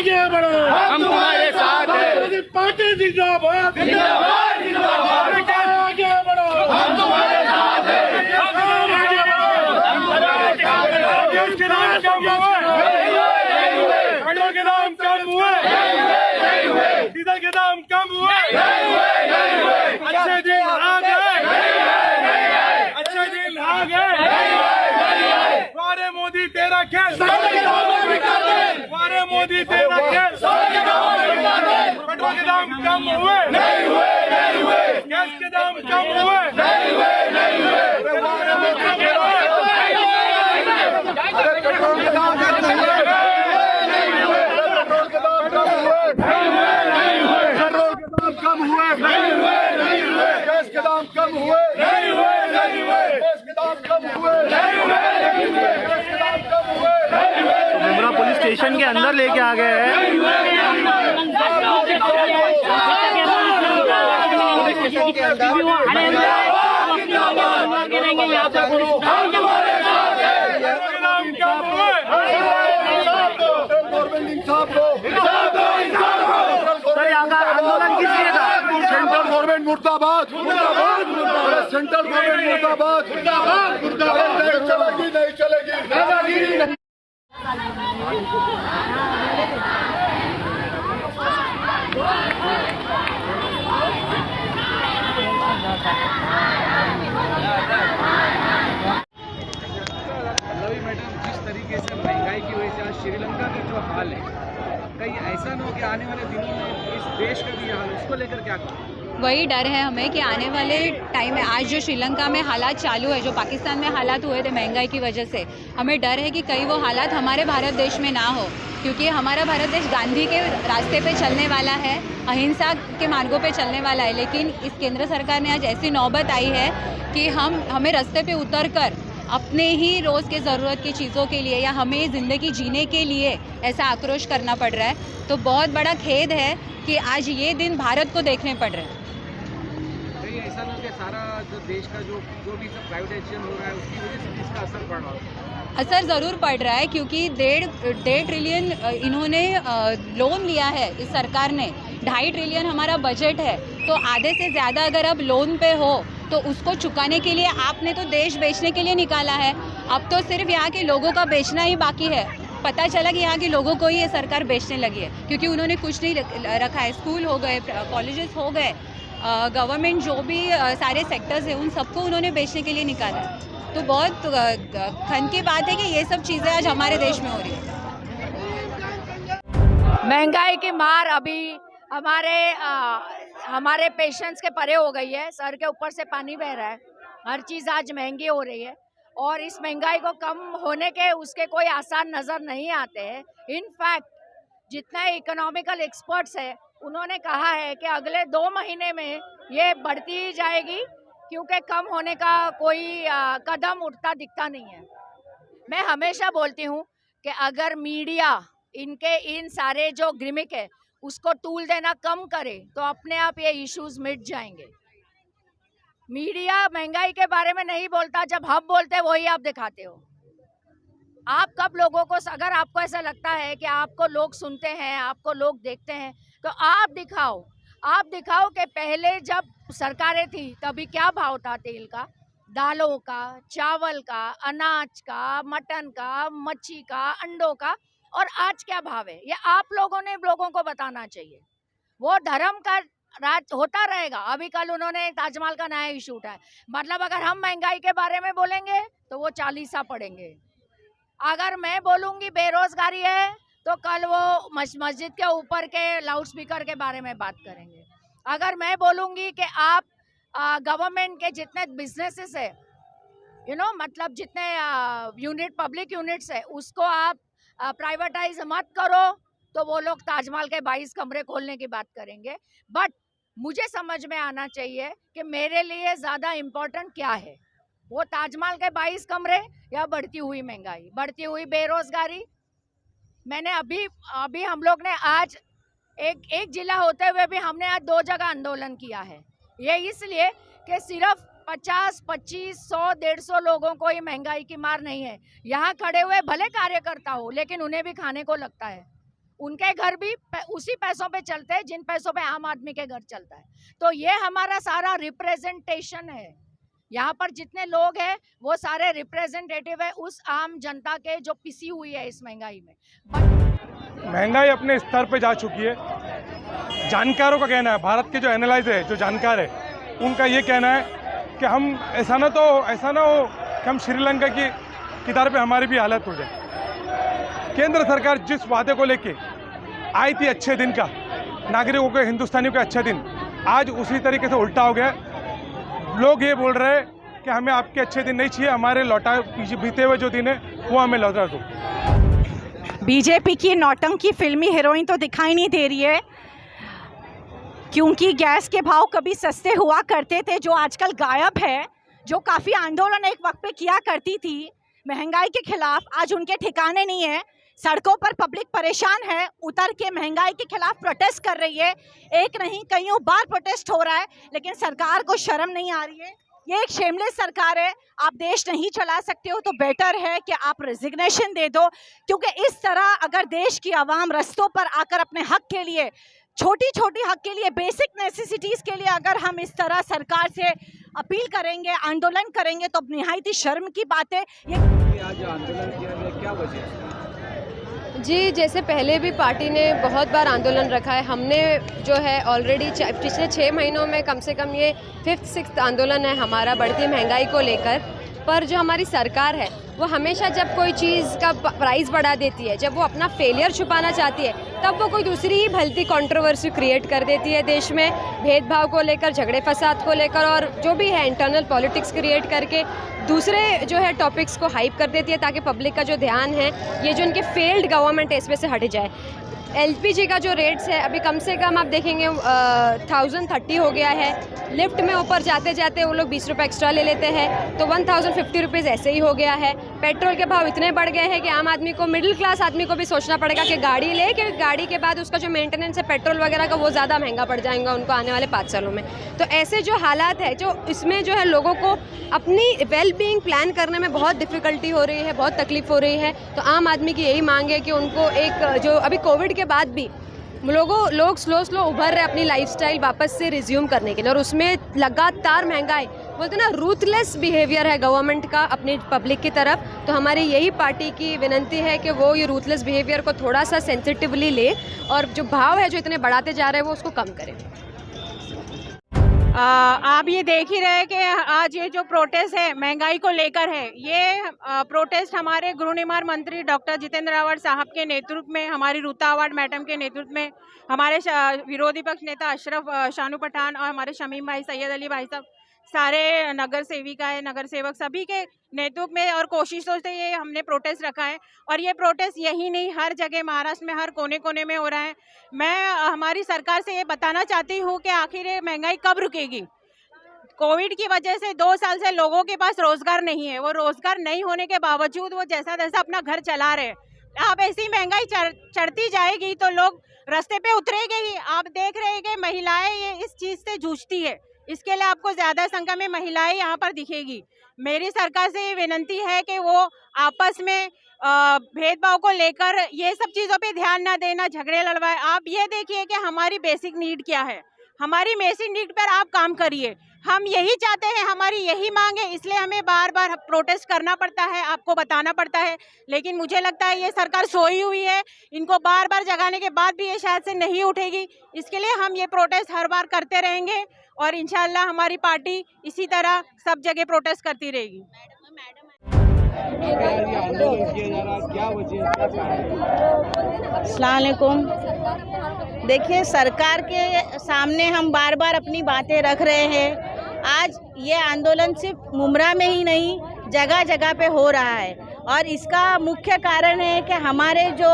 आगे बढ़ो, हम तुम्हारे साथ हैं। आदमी पार्टी जिंदाबाद, जिंदाबाद जिंदाबाद, बेटा आगे बढ़ो, हम तुम्हारे साथ हैं। आगे बढ़ो, देश के नाम कम हुए, पेट्रोल के दाम कम हुए, डीजल के दाम कम हुए, अच्छे दिन आ गए, अच्छे दिन आ गए। वारे मोदी तेरा खेल, वारे मोदी तेरा खेल। पेट्रोल के दाम कम हुए, गैस के दाम कम हुए, वारे मोदी तेरा कम हुए, गैस के दाम कम हुए, गैस के दाम कम हुए, गैस के दाम कम हुए। मुंब्रा पुलिस स्टेशन के अंदर लेके आ गए हैं। स्टेशन के अंदर सर यहाँ का आंदोलन किस लिए था? सेंट्रल गवर्नमेंट मुर्दाबाद, सेंट्रल गवर्नमेंट मुर्दाबाद, नहीं चलेगी, नहीं चलेगी। मैडम, जिस तरीके से महंगाई की वजह से आज श्रीलंका का जो हाल है, कहीं ऐसा न हो कि आने वाले दिनों में इस देश का भी हाल, उसको लेकर क्या करें? वही डर है हमें कि आने वाले टाइम में आज जो श्रीलंका में हालात चालू है, जो पाकिस्तान में हालात हुए थे महंगाई की वजह से, हमें डर है कि कहीं वो हालात हमारे भारत देश में ना हो, क्योंकि हमारा भारत देश गांधी के रास्ते पे चलने वाला है, अहिंसा के मार्गों पे चलने वाला है। लेकिन इस केंद्र सरकार ने आज ऐसी नौबत आई है कि हमें रास्ते पे उतर कर अपने ही रोज़ के ज़रूरत की चीज़ों के लिए या हमें ज़िंदगी जीने के लिए ऐसा आक्रोश करना पड़ रहा है। तो बहुत बड़ा खेद है कि आज ये दिन भारत को देखने पड़ रहे हैं। ऐसा नहीं कि सारा जो देश का जो भी सब प्राइवेटाइजेशन हो रहा है उसकी वजह से इसका असर पड़ रहा है? असर ज़रूर पड़ रहा है, क्योंकि डेढ़ ट्रिलियन इन्होंने लोन लिया है इस सरकार ने। 2.5 ट्रिलियन हमारा बजट है, तो आधे से ज़्यादा अगर अब लोन पे हो तो उसको चुकाने के लिए आपने तो देश बेचने के लिए निकाला है। अब तो सिर्फ यहाँ के लोगों का बेचना ही बाकी है। पता चला कि यहाँ के लोगों को ही ये सरकार बेचने लगी है, क्योंकि उन्होंने कुछ नहीं रखा है। स्कूल हो गए, कॉलेजेस हो गए, गवर्नमेंट जो भी सारे सेक्टर्स हैं उन सबको उन्होंने बेचने के लिए निकाला है। तो बहुत खन की बात है कि ये सब चीज़ें आज हमारे देश में हो रही है। महंगाई की मार अभी हमारे पेशेंट्स के परे हो गई है। सर के ऊपर से पानी बह रहा है। हर चीज़ आज महंगी हो रही है और इस महंगाई को कम होने के उसके कोई आसार नज़र नहीं आते हैं। इनफैक्ट जितने इकोनॉमिकल एक्सपर्ट्स हैं उन्होंने कहा है कि अगले 2 महीने में ये बढ़ती ही जाएगी, क्योंकि कम होने का कोई कदम उठता दिखता नहीं है। मैं हमेशा बोलती हूँ कि अगर मीडिया इनके इन सारे जो गिमिक है उसको टूल देना कम करे तो अपने आप ये इश्यूज मिट जाएंगे। मीडिया महंगाई के बारे में नहीं बोलता, जब हम बोलते हैं वही आप दिखाते हो। आप कब लोगों को, अगर आपको ऐसा लगता है कि आपको लोग सुनते हैं, आपको लोग देखते हैं, तो आप दिखाओ कि पहले जब सरकारें थी तभी क्या भाव था तेल का, दालों का, चावल का, अनाज का, मटन का, मच्छी का, अंडों का, और आज क्या भाव है। ये आप लोगों ने लोगों को बताना चाहिए। वो धर्म का राज होता रहेगा। अभी कल उन्होंने ताजमहल का नया इशू उठाया, मतलब अगर हम महंगाई के बारे में बोलेंगे तो वो 40 पड़ेंगे। अगर मैं बोलूँगी बेरोजगारी है तो कल वो मस्जिद के ऊपर के लाउड स्पीकर के बारे में बात करेंगे। अगर मैं बोलूँगी कि आप गवर्नमेंट के जितने बिजनेसेस है, मतलब जितने यूनिट, पब्लिक यूनिट्स है, उसको आप प्राइवेटाइज मत करो, तो वो लोग ताजमहल के 22 कमरे खोलने की बात करेंगे। बट मुझे समझ में आना चाहिए कि मेरे लिए ज़्यादा इम्पोर्टेंट क्या है, वो ताजमहल के 22 कमरे या बढ़ती हुई महंगाई, बढ़ती हुई बेरोजगारी। मैंने अभी हम लोग ने आज एक जिला होते हुए भी हमने आज 2 जगह आंदोलन किया है। ये इसलिए कि सिर्फ 50, 25, 100, 150 लोगों को ही महंगाई की मार नहीं है। यहाँ खड़े हुए भले कार्यकर्ता हो, लेकिन उन्हें भी खाने को लगता है, उनके घर भी उसी पैसों पे चलते हैं जिन पैसों पे आम आदमी के घर चलता है। तो ये हमारा सारा रिप्रेजेंटेशन है। यहाँ पर जितने लोग हैं वो सारे रिप्रेजेंटेटिव है उस आम जनता के जो पिसी हुई है इस महंगाई में। महंगाई अपने स्तर पे जा चुकी है। जानकारों का कहना है, भारत के जो एनालाइज है, जो जानकार है, उनका ये कहना है कि हम ऐसा ना हो कि हम श्रीलंका की तरह पे हमारी भी हालत हो जाए। केंद्र सरकार जिस वादे को लेके आई थी अच्छे दिन का, नागरिकों के, हिंदुस्तानियों के अच्छे दिन, आज उसी तरीके से उल्टा हो गया। लोग ये बोल रहे हैं कि हमें आपके अच्छे दिन नहीं चाहिए, हमारे बीते हुए जो दिन है वो हमें लौटा दो। बीजेपी की नौटंकी फिल्मी हीरोइन तो दिखाई नहीं दे रही है, क्योंकि गैस के भाव कभी सस्ते हुआ करते थे जो आजकल गायब है, जो काफ़ी आंदोलन एक वक्त पे किया करती थी महंगाई के खिलाफ, आज उनके ठिकाने नहीं है। सड़कों पर पब्लिक परेशान है, उतर के महंगाई के खिलाफ प्रोटेस्ट कर रही है। एक नहीं कईयों बार प्रोटेस्ट हो रहा है, लेकिन सरकार को शर्म नहीं आ रही है। ये एक शेमलेस सरकार है। आप देश नहीं चला सकते हो तो बेटर है कि आप रेजिग्नेशन दे दो, क्योंकि इस तरह अगर देश की आवाम रस्तों पर आकर अपने हक के लिए, छोटी छोटी हक के लिए, बेसिक नेसेसिटीज़ के लिए अगर हम इस तरह सरकार से अपील करेंगे, आंदोलन करेंगे, तो निहायत ही शर्म की बात है। ये आज आंदोलन किया गया, क्या वजह है? जी, जैसे पहले भी पार्टी ने बहुत बार आंदोलन रखा है। हमने जो है ऑलरेडी पिछले 6 महीनों में कम से कम ये 5th-6th आंदोलन है हमारा बढ़ती महंगाई को लेकर। पर जो हमारी सरकार है वो हमेशा जब कोई चीज़ का प्राइस बढ़ा देती है, जब वो अपना फेलियर छुपाना चाहती है, तब वो कोई दूसरी ही भलती कंट्रोवर्सी क्रिएट कर देती है देश में, भेदभाव को लेकर, झगड़े फसाद को लेकर, और जो भी है इंटरनल पॉलिटिक्स क्रिएट करके दूसरे जो है टॉपिक्स को हाइप कर देती है, ताकि पब्लिक का जो ध्यान है ये जो उनके फेल्ड गवर्नमेंट है इसमें से हट जाए। LPG का जो रेट्स है अभी कम से कम आप देखेंगे 1030 हो गया है। लिफ्ट में ऊपर जाते जाते वो लोग 20 रुपये एक्स्ट्रा ले लेते हैं, तो 1050 रुपीज़ ऐसे ही हो गया है। पेट्रोल के भाव इतने बढ़ गए हैं कि आम आदमी को, मिडिल क्लास आदमी को भी सोचना पड़ेगा कि गाड़ी ले, कि गाड़ी के बाद उसका जो मेंटेनेंस है पेट्रोल वगैरह का, वो ज़्यादा महंगा पड़ जाएगा उनको आने वाले 5 सालों में। तो ऐसे जो हालात है, जो इसमें जो है लोगों को अपनी वेल बीइंग प्लान करने में बहुत डिफ़िकल्टी हो रही है, बहुत तकलीफ हो रही है। तो आम आदमी की यही मांग है कि उनको एक, जो अभी कोविड के बाद भी लोग स्लो उभर रहे अपनी लाइफस्टाइल वापस से रिज्यूम करने के लिए, और उसमें लगातार महंगाई, बोलते ना रूथलेस बिहेवियर है गवर्नमेंट का अपनी पब्लिक की तरफ। तो हमारी यही पार्टी की विनंती है कि वो ये रूथलेस बिहेवियर को थोड़ा सा सेंसिटिवली ले, और जो भाव है जो इतने बढ़ाते जा रहे हैं वो उसको कम करें। आप ये देख ही रहे कि आज ये जो प्रोटेस्ट है महंगाई को लेकर है, ये प्रोटेस्ट हमारे गृह निर्माण मंत्री डॉक्टर जितेंद्र रावत साहब के नेतृत्व में, हमारी रूता अवार्ड मैडम के नेतृत्व में, हमारे विरोधी पक्ष नेता अशरफ शानू पठान और हमारे शमीम भाई, सैयद अली भाई साहब, सारे नगर सेविकाएं, नगर सेवक, सभी के नेतृत्व में और कोशिशों से ये हमने प्रोटेस्ट रखा है। और ये प्रोटेस्ट यही नहीं, हर जगह महाराष्ट्र में हर कोने कोने में हो रहा है। मैं हमारी सरकार से ये बताना चाहती हूँ कि आखिर ये महंगाई कब रुकेगी। कोविड की वजह से 2 साल से लोगों के पास रोजगार नहीं है, वो रोजगार नहीं होने के बावजूद वो जैसा तैसा अपना घर चला रहे हैं। अब ऐसी महंगाई चढ़ती जाएगी तो लोग रास्ते पे उतरेंगे ही। आप देख रहे हैं कि महिलाएं ये इस चीज़ से जूझती है, इसके लिए आपको ज़्यादा संख्या में महिलाएं यहाँ पर दिखेगी। मेरी सरकार से ये विनंती है कि वो आपस में भेदभाव को लेकर ये सब चीज़ों पे ध्यान ना देना, झगड़े लड़वाए। आप ये देखिए कि हमारी बेसिक नीड क्या है, हमारी बेसिक नीड पर आप काम करिए। हम यही चाहते हैं, हमारी यही मांग है, इसलिए हमें बार बार प्रोटेस्ट करना पड़ता है, आपको बताना पड़ता है। लेकिन मुझे लगता है ये सरकार सोई हुई है, इनको बार बार जगाने के बाद भी ये शायद से नहीं उठेगी। इसके लिए हम ये प्रोटेस्ट हर बार करते रहेंगे और इंशाल्लाह हमारी पार्टी इसी तरह सब जगह प्रोटेस्ट करती रहेगी। अस्सलाम वालेकुम। देखिए, सरकार के सामने हम बार बार अपनी बातें रख रहे हैं। आज ये आंदोलन सिर्फ मुमरा में ही नहीं, जगह जगह पे हो रहा है, और इसका मुख्य कारण है कि हमारे जो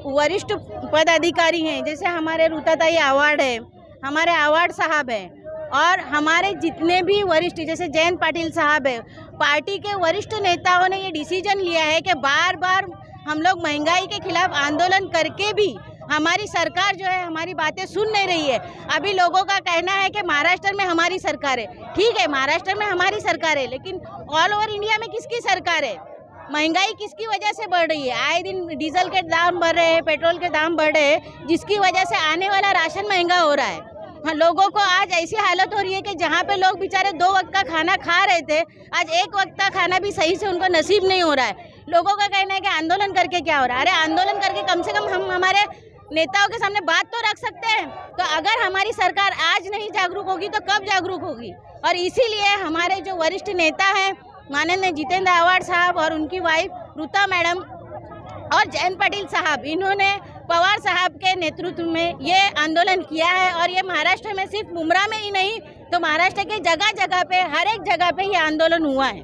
वरिष्ठ पदाधिकारी हैं, जैसे हमारे रूताताई अवार्ड है, हमारे अवार्ड साहब हैं, और हमारे जितने भी वरिष्ठ, जैसे जयंत पाटिल साहब है, पार्टी के वरिष्ठ नेताओं ने ये डिसीजन लिया है कि बार बार हम लोग महंगाई के खिलाफ आंदोलन करके भी हमारी सरकार जो है हमारी बातें सुन नहीं रही है। अभी लोगों का कहना है कि महाराष्ट्र में हमारी सरकार है। ठीक है, महाराष्ट्र में हमारी सरकार है, लेकिन ऑल ओवर इंडिया में किसकी सरकार है? महंगाई किसकी वजह से बढ़ रही है? आए दिन डीजल के दाम बढ़ रहे हैं, पेट्रोल के दाम बढ़ रहे हैं, जिसकी वजह से आने वाला राशन महंगा हो रहा है। हाँ, लोगों को आज ऐसी हालत हो रही है कि जहाँ पे लोग बेचारे 2 वक्त का खाना खा रहे थे, आज 1 वक्त का खाना भी सही से उनको नसीब नहीं हो रहा है। लोगों का कहना है कि आंदोलन करके क्या हो रहा है? अरे आंदोलन करके कम से कम हम हमारे नेताओं के सामने बात तो रख सकते हैं। तो अगर हमारी सरकार आज नहीं जागरूक होगी तो कब जागरूक होगी? और इसीलिए हमारे जो वरिष्ठ नेता हैं माननीय जितेंद्र आव्हाड साहब और उनकी वाइफ ऋता मैडम और जयंत पाटिल साहब, इन्होंने पवार साहब के नेतृत्व में ये आंदोलन किया है। और ये महाराष्ट्र में सिर्फ मुमरा में ही नहीं तो महाराष्ट्र के जगह जगह पे, हर एक जगह पे ये आंदोलन हुआ है।